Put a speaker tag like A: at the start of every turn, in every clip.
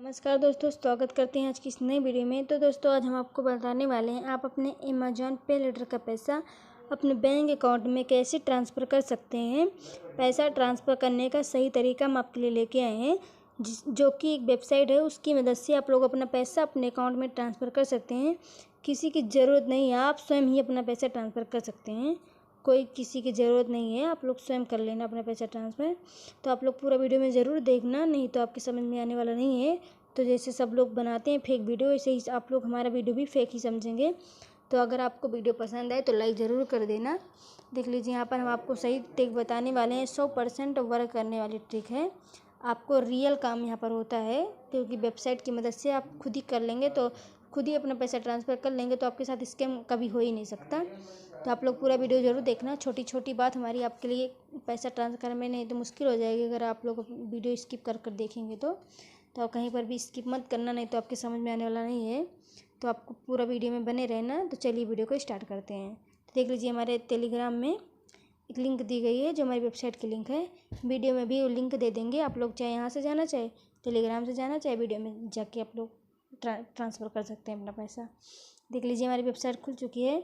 A: नमस्कार दोस्तों, स्वागत करते हैं आज की इस नई वीडियो में। तो दोस्तों आज हम आपको बताने वाले हैं आप अपने अमेज़ॉन पे लेटर का पैसा अपने बैंक अकाउंट में कैसे ट्रांसफ़र कर सकते हैं। पैसा ट्रांसफ़र करने का सही तरीका हम आपके लिए लेके आए हैं, जो कि एक वेबसाइट है। उसकी मदद से आप लोग अपना पैसा अपने अकाउंट में ट्रांसफ़र कर सकते हैं। किसी की ज़रूरत नहीं है, आप स्वयं ही अपना पैसा ट्रांसफ़र कर सकते हैं। कोई किसी की ज़रूरत नहीं है, आप लोग स्वयं कर लेना अपना पैसा ट्रांसफ़र। तो आप लोग पूरा वीडियो में ज़रूर देखना, नहीं तो आपके समझ में आने वाला नहीं है। तो जैसे सब लोग बनाते हैं फेक वीडियो, ऐसे ही आप लोग हमारा वीडियो भी फेक ही समझेंगे। तो अगर आपको वीडियो पसंद आए तो लाइक ज़रूर कर देना। देख लीजिए यहाँ पर हम आपको सही ट्रिक बताने वाले हैं। 100% वर्क करने वाली ट्रिक है। आपको रियल काम यहाँ पर होता है, क्योंकि वेबसाइट की मदद से आप खुद ही कर लेंगे, तो खुद ही अपना पैसा ट्रांसफ़र कर लेंगे, तो आपके साथ स्कैम कभी हो ही नहीं सकता। तो आप लोग पूरा वीडियो ज़रूर देखना। छोटी छोटी बात हमारी आपके लिए पैसा ट्रांसफ़र करने में नहीं तो मुश्किल हो जाएगी अगर आप लोग वीडियो स्किप कर देखेंगे तो आप कहीं पर भी स्किप मत करना, नहीं तो आपके समझ में आने वाला नहीं है। तो आपको पूरा वीडियो में बने रहना। तो चलिए वीडियो को स्टार्ट करते हैं। तो देख लीजिए हमारे टेलीग्राम में एक लिंक दी गई है, जो हमारी वेबसाइट की लिंक है। वीडियो में भी वो लिंक दे देंगे, आप लोग चाहे यहाँ से जाना, चाहे टेलीग्राम से जाना, चाहे वीडियो में जाके आप लोग ट्रांसफ़र कर सकते हैं अपना पैसा। देख लीजिए हमारी वेबसाइट खुल चुकी है।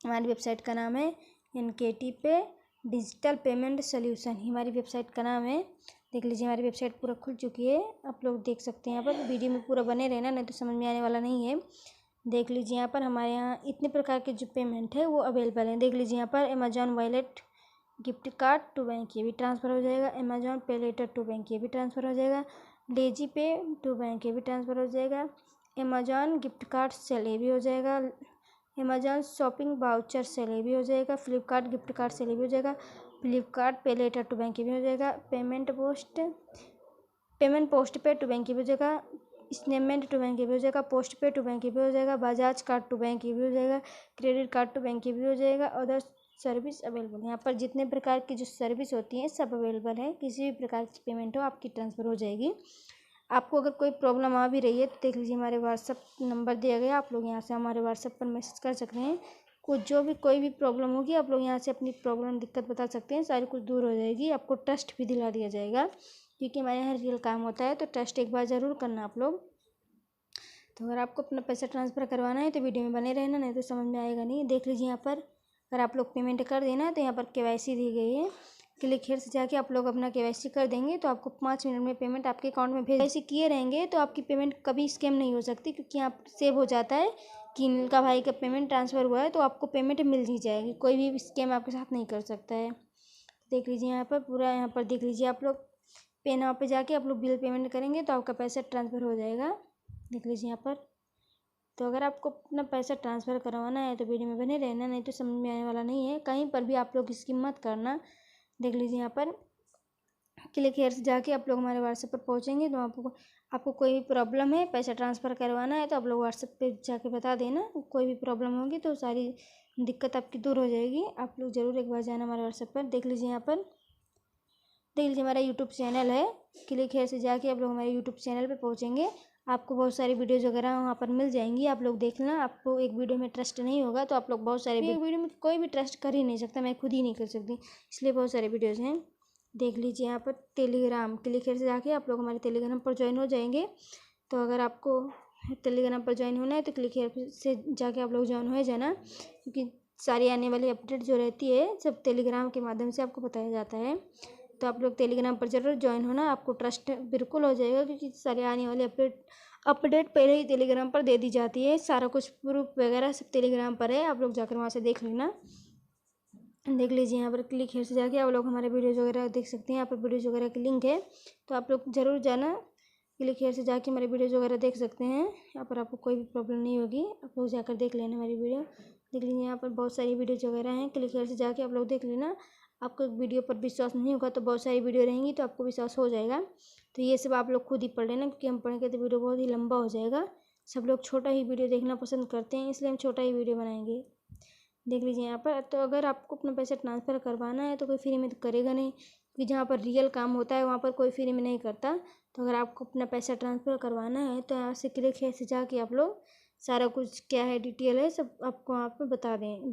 A: हमारी वेबसाइट का नाम है NKT पे डिजिटल पेमेंट सोल्यूशन, हमारी वेबसाइट का नाम है। देख लीजिए हमारी वेबसाइट पूरा खुल चुकी है, आप लोग देख सकते हैं। यहाँ पर वीडियो में पूरा बने रहना, नहीं तो समझ में आने वाला नहीं है। देख लीजिए यहाँ पर हमारे यहाँ इतने प्रकार के जो पेमेंट है वो अवेलेबल हैं। देख लीजिए यहाँ पर Amazon wallet gift card to bank, ये भी ट्रांसफ़र हो जाएगा। अमेज़ॉन पे लेटर टू बैंक, ये भी ट्रांसफ़र हो जाएगा। डेजी पे टू बैंक, ये भी ट्रांसफ़र हो जाएगा। अमेज़ॉन गिफ्ट कार्ड सेल, ये भी हो जाएगा। अमेज़ॉन शॉपिंग वाउचर सेल, ये भी हो जाएगा। फ्लिपकार्ट गिफ्ट कार्ड सेल, ये भी हो जाएगा। फ्लिपकार्ट पे लेटर टू बैंक, ये भी हो जाएगा। पेमेंट पोस्ट पे टू बैंक, ये भी हो जाएगा। स्टेटमेंट टू बैंक, ये भी हो जाएगा। पोस्ट पे टू बैंक, ये भी हो जाएगा। बजाज कार्ड टू बैंक, ये भी हो जाएगा। क्रेडिट कार्ड टू बैंक, ये भी हो जाएगा। अदर सर्विस अवेलेबल, यहाँ पर जितने प्रकार की जो सर्विस होती हैं सब अवेलेबल है। किसी भी प्रकार की पेमेंट हो आपकी ट्रांसफ़र हो जाएगी। आपको अगर कोई प्रॉब्लम आ भी रही है तो देख लीजिए हमारे व्हाट्सअप नंबर दिया गया, आप लोग यहाँ से हमारे व्हाट्सअप पर मैसेज कर सकते हैं। कोई भी प्रॉब्लम होगी आप लोग यहाँ से अपनी प्रॉब्लम दिक्कत बता सकते हैं, सारी कुछ दूर हो जाएगी। आपको ट्रस्ट भी दिला दिया जाएगा, क्योंकि हमारे यहाँ रियल काम होता है। तो ट्रस्ट एक बार ज़रूर करना आप लोग। तो अगर आपको अपना पैसा ट्रांसफ़र करवाना है तो वीडियो में बने रहना, नहीं तो समझ में आएगा नहीं। देख लीजिए यहाँ पर अगर आप लोग पेमेंट कर देना है तो यहाँ पर KYC दी गई है। क्लिक हेयर से जाके आप लोग अपना KYC कर देंगे तो आपको 5 मिनट में पेमेंट आपके अकाउंट में भेज। KYC किए रहेंगे तो आपकी पेमेंट कभी स्कैम नहीं हो सकती, क्योंकि यहाँ सेव हो जाता है कि इनका भाई का पेमेंट ट्रांसफ़र हुआ है, तो आपको पेमेंट मिल ही जाएगी। कोई भी स्कैम आपके साथ नहीं कर सकता है। देख लीजिए यहाँ पर पूरा, यहाँ पर देख लीजिए आप लोग पे नाउ पे जाके आप लोग बिल पेमेंट करेंगे तो आपका पैसा ट्रांसफ़र हो जाएगा। देख लीजिए यहाँ पर। तो अगर आपको अपना पैसा ट्रांसफ़र करवाना है तो वीडियो में बने रहना, नहीं तो समझ में आने वाला नहीं है। कहीं पर भी आप लोग इसकी मत करना। देख लीजिए यहाँ पर क्लिक हेयर से जाके आप लोग हमारे व्हाट्सएप पर पहुँचेंगे तो आपको कोई भी प्रॉब्लम है, पैसा ट्रांसफ़र करवाना है, तो आप लोग व्हाट्सएप पे जाके बता देना। कोई भी प्रॉब्लम होगी तो सारी दिक्कत आपकी दूर हो जाएगी। आप लोग ज़रूर एक बार जाना हमारे व्हाट्सएप पर। देख लीजिए यहाँ पर, देख लीजिए हमारा यूट्यूब चैनल है। क्लिक हेयर से जाके आप लोग हमारे यूट्यूब चैनल पर पहुँचेंगे, आपको बहुत सारी वीडियोज़ वगैरह वहाँ पर मिल जाएंगी। आप लोग देखना। आपको एक वीडियो में ट्रस्ट नहीं होगा तो आप लोग बहुत सारे, एक वीडियो में कोई भी ट्रस्ट कर ही नहीं सकता, मैं खुद ही नहीं कर सकती, इसलिए बहुत सारे वीडियोज़ हैं। देख लीजिए यहाँ पर टेलीग्राम, क्लिक हेयर से जाके आप लोग हमारे टेलीग्राम पर ज्वाइन हो जाएंगे। तो अगर आपको टेलीग्राम पर ज्वाइन होना है तो क्लिक हेयर से जाके आप लोग ज्वाइन हो जाना, क्योंकि सारी आने वाली अपडेट जो रहती है सब टेलीग्राम के माध्यम से आपको बताया जाता है। तो आप लोग टेलीग्राम पर ज़रूर ज्वाइन होना, आपको ट्रस्ट बिल्कुल हो जाएगा, क्योंकि सारी आने वाली अपडेट पहले ही टेलीग्राम पर दे दी जाती है। सारा कुछ प्रूफ वगैरह सब टेलीग्राम पर है, आप लोग जाकर वहाँ से देख लेना। देख लीजिए यहाँ पर क्लिक हेयर से जाके आप लोग हमारे वीडियोज़ वगैरह देख सकते हैं। यहाँ पर वीडियोज़ वगैरह की लिंक है, तो आप लोग ज़रूर जाना। क्लिक हेयर से जाके हमारे वीडियोज़ वगैरह देख सकते हैं। यहाँ पर आपको कोई भी प्रॉब्लम नहीं होगी, आप लोग जाकर देख लेना हमारी वीडियो। देख लीजिए यहाँ पर बहुत सारी वीडियोज़ वगैरह हैं, क्लिक हेयर से जाके आप लोग देख लेना। आपको वीडियो पर विश्वास नहीं होगा तो बहुत सारी वीडियो रहेंगी तो आपको विश्वास हो जाएगा। तो ये सब आप लोग खुद ही पढ़ लेना, क्योंकि हम पढ़ेंगे तो वीडियो बहुत ही लंबा हो जाएगा। सब लोग छोटा ही वीडियो देखना पसंद करते हैं, इसलिए हम छोटा ही वीडियो बनाएंगे। देख लीजिए यहाँ पर। तो अगर आपको अपना पैसा ट्रांसफ़र करवाना है तो कोई फ्री में तो करेगा नहीं, क्योंकि जहाँ पर रियल काम होता है वहाँ पर कोई फ्री में नहीं करता। तो अगर आपको अपना पैसा ट्रांसफ़र करवाना है तो यहाँ से क्लिक है से जाके आप लोग सारा कुछ क्या है डिटेल है सब आपको वहाँ पर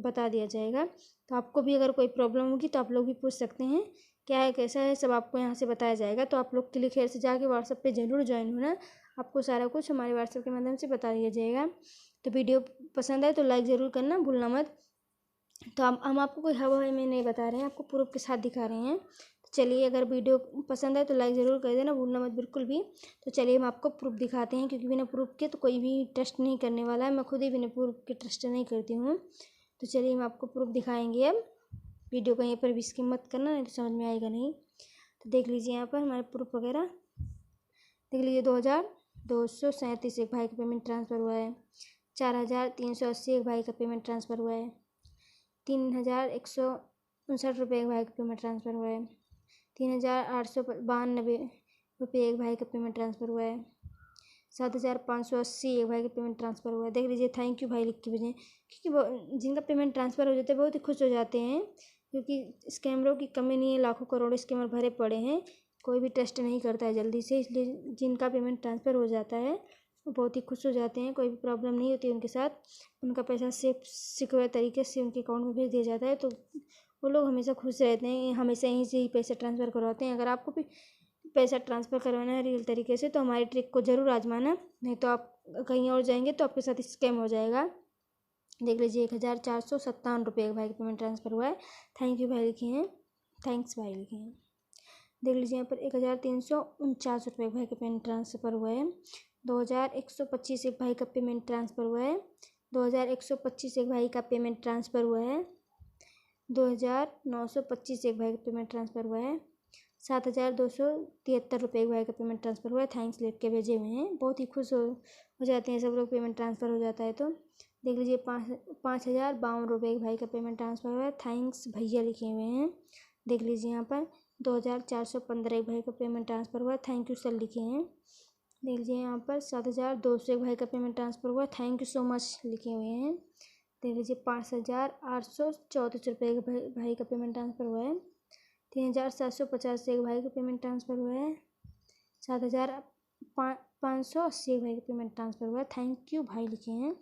A: बता दिया जाएगा। तो आपको भी अगर कोई प्रॉब्लम होगी तो आप लोग भी पूछ सकते हैं, क्या है कैसा है सब आपको यहाँ से बताया जाएगा। तो आप लोग क्लिक हेयर से जाके व्हाट्सएप पे ज़रूर ज्वाइन होना, आपको सारा कुछ हमारे व्हाट्सएप के माध्यम से बता दिया जाएगा। तो वीडियो पसंद आए तो लाइक ज़रूर करना भूलना मत। तो हम आपको कोई हवा में नहीं बता रहे हैं, आपको प्रूफ के साथ दिखा रहे हैं। तो चलिए, अगर वीडियो पसंद आए तो लाइक ज़रूर कर देना, भूलना मत बिल्कुल भी। तो चलिए हम आपको प्रूफ दिखाते हैं, क्योंकि बिना प्रूफ के तो कोई भी ट्रस्ट नहीं करने वाला है। मैं खुद ही बिना प्रूफ के ट्रस्ट नहीं करती हूँ। तो चलिए हम आपको प्रूफ दिखाएंगे। अब वीडियो को यहीं पर भी स्किप मत करना, नहीं तो समझ में आएगा नहीं। तो देख लीजिए यहाँ पर हमारे प्रूफ वगैरह देख लीजिए। 2237 एक भाई का पेमेंट ट्रांसफ़र हुआ है। 4380 एक भाई का पेमेंट ट्रांसफ़र हुआ है। 3159 रुपये एक भाई का पेमेंट ट्रांसफ़र हुआ है। 3892 रुपये एक भाई का पेमेंट ट्रांसफ़र हुआ है। 7580 एक भाई का पेमेंट ट्रांसफ़र हुआ है। देख लीजिए, थैंक यू भाई लिख के भेजें, क्योंकि जिनका पेमेंट ट्रांसफ़र हो जाता है बहुत ही खुश हो जाते हैं, क्योंकि स्कैमरों की कमी नहीं है। लाखों करोड़ों स्कैमर भरे पड़े हैं, कोई भी टेस्ट नहीं करता है जल्दी से। इसलिए जिनका पेमेंट ट्रांसफ़र हो जाता है वो बहुत ही खुश हो जाते हैं, कोई भी प्रॉब्लम नहीं होती उनके साथ। उनका पैसा सेफ सिक्योर तरीके से उनके अकाउंट में भेज दिया जाता है, तो वो लोग हमेशा खुश रहते हैं, हमेशा यहीं से ही पैसा ट्रांसफ़र करवाते हैं। अगर आपको भी पैसा ट्रांसफ़र करवाना है रियल तरीके से तो हमारी ट्रिक को ज़रूर आजमाना, नहीं तो आप कहीं और जाएंगे तो आपके साथ स्कैम हो जाएगा। देख लीजिए, 1457 रुपये एक भाई का पेमेंट ट्रांसफ़र हुआ है। थैंक यू भाई लिखे हैं, थैंक्स भाई लिखे हैं। देख लीजिए यहाँ पर 1349 रुपये एक भाई का पेमेंट ट्रांसफ़र हुआ है। 2125 एक भाई का पेमेंट ट्रांसफ़र हुआ है। 2125 एक भाई का पेमेंट ट्रांसफ़र हुआ है। 2925 एक भाई का पेमेंट ट्रांसफ़र हुआ है। 7273 रुपये एक भाई का पेमेंट ट्रांसफ़र हुआ है। थैंक्स लिख के भेजे हुए हैं, बहुत ही खुश हो जाते हैं सब लोग पेमेंट ट्रांसफ़र हो जाता है तो। देख लीजिए, 5052 रुपये एक भाई का पेमेंट ट्रांसफ़र हुआ है। थैंक्स भैया लिखे हुए हैं। देख लीजिए यहाँ पर 2415 एक भाई का पेमेंट ट्रांसफ़र हुआ है। थैंक यू सर लिखे हैं। देख लीजिए यहाँ पर 7200 एक भाई का पेमेंट ट्रांसफ़र हुआ है। थैंक यू सो मच लिखे हुए हैं। देख लीजिए, 5834 रुपये एक भाई का पेमेंट ट्रांसफ़र हुआ है। 3750 एक भाई का पेमेंट ट्रांसफ़र हुआ है। 7580 एक भाई का पेमेंट ट्रांसफ़र हुआ है। थैंक यू भाई लिखे हैं।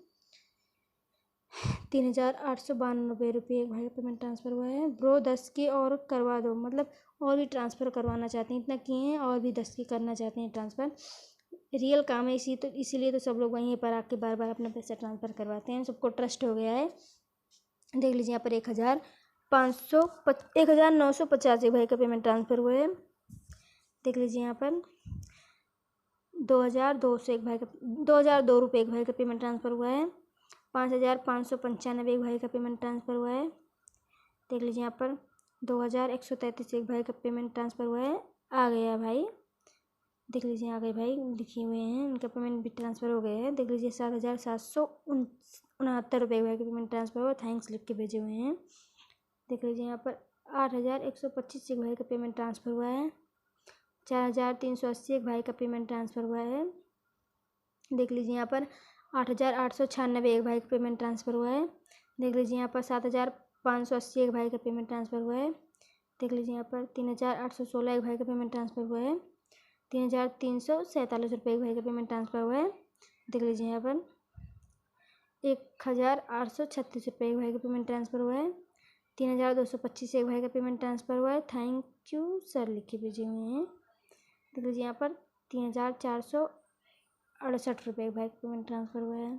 A: 3892 रुपये एक भाई का पेमेंट ट्रांसफ़र हुआ है। ब्रो 10 की और करवा दो, मतलब और भी ट्रांसफ़र करवाना चाहते हैं, इतना किए हैं और भी 10 की करना चाहते हैं ट्रांसफ़र। रियल काम है, इसीलिए तो सब लोग वहीं पर आके बार बार अपना पैसा ट्रांसफ़र करवाते हैं, सबको ट्रस्ट हो गया है। देख लीजिए यहाँ पर 1950 एक भाई का पेमेंट ट्रांसफ़र हुआ है। देख लीजिए यहाँ पर 2002 एक भाई का 2002 रुपये एक भाई का पेमेंट ट्रांसफ़र हुआ है। 5595 एक भाई का पेमेंट ट्रांसफ़र हुआ है। देख लीजिए यहाँ पर 2133 एक भाई का पेमेंट ट्रांसफ़र हुआ है। आ गया भाई, देख लीजिए आ गए भाई लिखे हुए हैं, उनका पेमेंट भी ट्रांसफ़र हो गया है। देख लीजिए 7769 रुपये भाई का पेमेंट ट्रांसफ़र हुआ, थैंक्स लिख के भेजे हुए हैं। देख लीजिए यहाँ पर 8125 एक भाई का पेमेंट ट्रांसफ़र हुआ है। 4380 एक भाई का पेमेंट ट्रांसफ़र हुआ है। देख लीजिए यहाँ पर 8896 एक भाई का पेमेंट ट्रांसफ़र हुआ है। देख लीजिए यहाँ पर 7580 एक भाई का पेमेंट ट्रांसफ़र हुआ है। देख लीजिए यहाँ पर 3816 एक भाई का पेमेंट ट्रांसफ़र हुआ है। 3347 रुपये एक भाई का पेमेंट ट्रांसफ़र हुआ है। देख लीजिए यहाँ पर 1836 रुपये एक भाई का पेमेंट ट्रांसफ़र हुआ है। 3225 एक भाई का पेमेंट ट्रांसफ़र हुआ है। थैंक यू सर लिख के भेजे हुए हैं। देख लीजिए यहाँ पर 3468 रुपये एक भाई का पेमेंट ट्रांसफ़र हुआ है।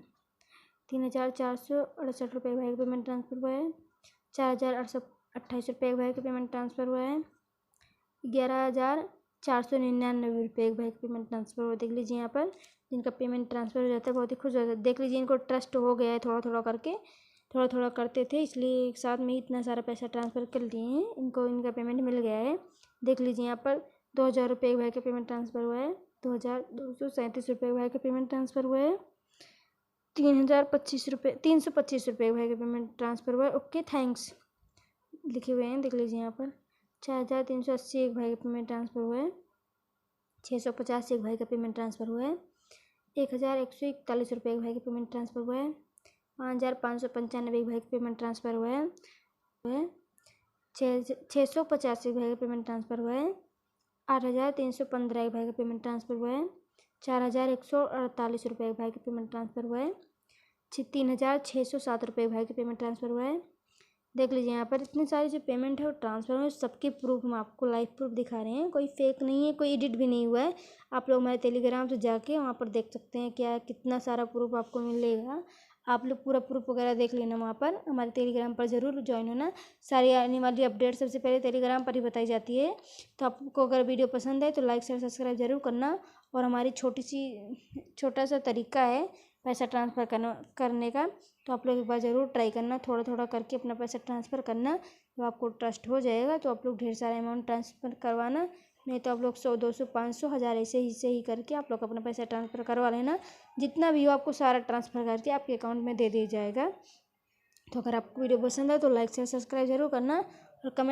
A: 3468 रुपये एक भाई का पेमेंट ट्रांसफ़र हुआ है। 4828 रुपये एक भाई का पेमेंट ट्रांसफ़र हुआ है। 11499 रुपये एक भाई का पेमेंट ट्रांसफ़र हुआ है। देख लीजिए यहाँ पर जिनका पेमेंट ट्रांसफ़र हो जाता है बहुत ही खुश हो जाता है। देख लीजिए इनको ट्रस्ट हो गया है, थोड़ा थोड़ा करके, थोड़ा थोड़ा करते थे इसलिए एक साथ में इतना सारा पैसा ट्रांसफ़र कर दिए हैं, इनको इनका पेमेंट मिल गया है। देख लीजिए यहाँ पर 2000 रुपये एक भाई का पेमेंट ट्रांसफ़र हुआ है। 2237 रुपये एक भाई का पेमेंट ट्रांसफ़र हुआ है। 325 रुपये एक भाई का पेमेंट ट्रांसफ़र हुआ है। ओके थैंक्स लिखे हुए हैं। देख लीजिए यहाँ पर 4380 एक भाई का पेमेंट ट्रांसफ़र हुआ है। 650 एक भाई का पेमेंट ट्रांसफ़र हुआ है। 1141 रुपये एक भाई का पेमेंट ट्रांसफ़र हुआ है। 5595 एक भाई का पेमेंट ट्रांसफ़र हुआ है। 650 एक भाई का पेमेंट ट्रांसफ़र हुआ है। 8315 एक भाई का पेमेंट ट्रांसफ़र हुआ है। 4148 रुपये एक भाई का पेमेंट ट्रांसफ़र हुआ है। 3607 रुपये एक भाई का पेमेंट ट्रांसफ़र हुआ है। देख लीजिए यहाँ पर इतनी सारी जो पेमेंट है वो ट्रांसफ़र हुई, सबके प्रूफ हम आपको लाइव प्रूफ दिखा रहे हैं, कोई फेक नहीं है, कोई एडिट भी नहीं हुआ है। आप लोग हमारे टेलीग्राम से जाके वहाँ पर देख सकते हैं क्या कितना सारा प्रूफ आपको मिलेगा। आप लोग पूरा प्रूफ वगैरह देख लेना, वहाँ पर हमारे टेलीग्राम पर ज़रूर ज्वाइन होना। सारी आने वाली अपडेट सबसे पहले टेलीग्राम पर ही बताई जाती है। तो आपको अगर वीडियो पसंद है तो लाइक शेयर सब्सक्राइब ज़रूर करना। और हमारी छोटा सा तरीका है पैसा ट्रांसफ़र करने का, तो आप लोग एक बार ज़रूर ट्राई करना, थोड़ा थोड़ा करके अपना पैसा ट्रांसफ़र करना। तो आपको ट्रस्ट हो जाएगा तो आप लोग ढेर सारा अमाउंट ट्रांसफ़र करवाना, नहीं तो आप लोग 100 200 500 1000 ऐसे ही करके आप लोग अपना पैसा ट्रांसफ़र करवा लेना। जितना भी हो आपको सारा ट्रांसफ़र करके आपके अकाउंट में दे दिया जाएगा। तो अगर आपको वीडियो पसंद है तो लाइक शेयर सब्सक्राइब ज़रूर करना और कमेंट